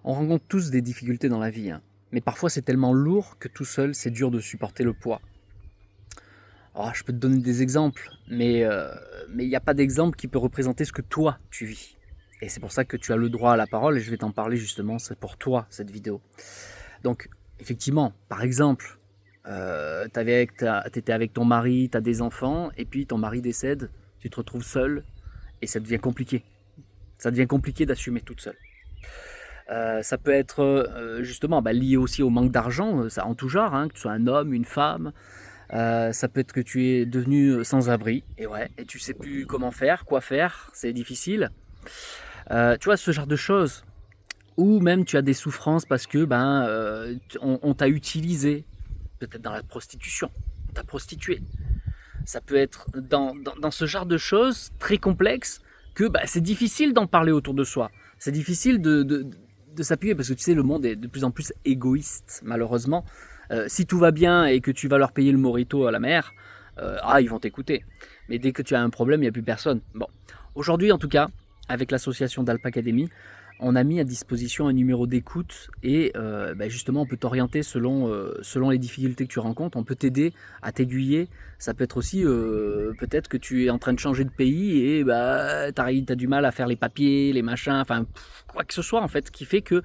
On rencontre tous des difficultés dans la vie, hein. Mais parfois c'est tellement lourd que tout seul, c'est dur de supporter le poids. Alors, je peux te donner des exemples, mais il n'y a pas d'exemple qui peut représenter ce que toi, tu vis. Et c'est pour ça que tu as le droit à la parole et je vais t'en parler justement, c'est pour toi cette vidéo. Donc, effectivement, par exemple, t'étais avec ton mari, tu as des enfants, et puis ton mari décède, tu te retrouves seul, et ça devient compliqué. Ça devient compliqué d'assumer toute seule. Ça peut être justement lié aussi au manque d'argent, ça en tout genre, hein, que tu sois un homme, une femme. Ça peut être que tu es devenu sans abri, et ouais, et tu sais plus comment faire, quoi faire, c'est difficile. Tu vois, ce genre de choses. Ou même tu as des souffrances parce que on t'a utilisé, peut-être dans la prostitution, on t'a prostitué. Ça peut être dans ce genre de choses très complexes que c'est difficile d'en parler autour de soi. C'est difficile de s'appuyer parce que tu sais, le monde est de plus en plus égoïste, malheureusement. Si tout va bien et que tu vas leur payer le morito à la mer, ils vont t'écouter. Mais dès que tu as un problème, il n'y a plus personne. Bon, aujourd'hui en tout cas, avec l'association d'Alpa Academy, on a mis à disposition un numéro d'écoute et justement on peut t'orienter selon les difficultés que tu rencontres, on peut t'aider à t'aiguiller. Ça peut être aussi peut-être que tu es en train de changer de pays et t'as du mal à faire les papiers, les machins, enfin quoi que ce soit en fait, qui fait que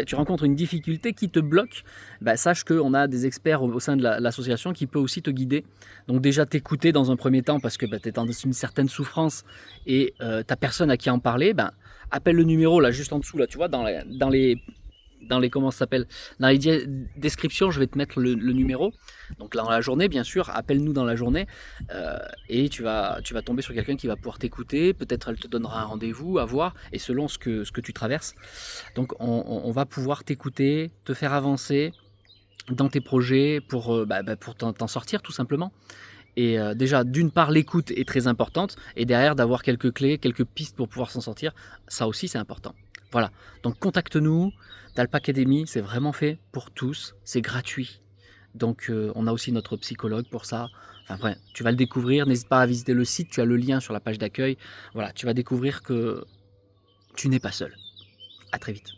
tu rencontres une difficulté qui te bloque. Sache qu'on a des experts au sein de l'association qui peut aussi te guider. Donc déjà t'écouter dans un premier temps parce que tu es dans une certaine souffrance et t'as personne à qui en parler, appelle le numéro là juste en dessous là, tu vois, dans les comment ça s'appelle, dans les descriptions, je vais te mettre le numéro. Donc dans la journée, bien sûr, appelle-nous dans la journée et tu vas tomber sur quelqu'un qui va pouvoir t'écouter. Peut-être elle te donnera un rendez-vous à voir et selon ce que tu traverses. Donc on va pouvoir t'écouter, te faire avancer dans tes projets pour t'en sortir tout simplement. Et déjà, d'une part, l'écoute est très importante, et derrière, d'avoir quelques clés, quelques pistes pour pouvoir s'en sortir, ça aussi, c'est important. Voilà, donc contacte-nous, Talpa Academy, c'est vraiment fait pour tous, c'est gratuit. Donc on a aussi notre psychologue pour ça. Enfin bref, tu vas le découvrir, n'hésite pas à visiter le site, tu as le lien sur la page d'accueil. Voilà, tu vas découvrir que tu n'es pas seul. À très vite.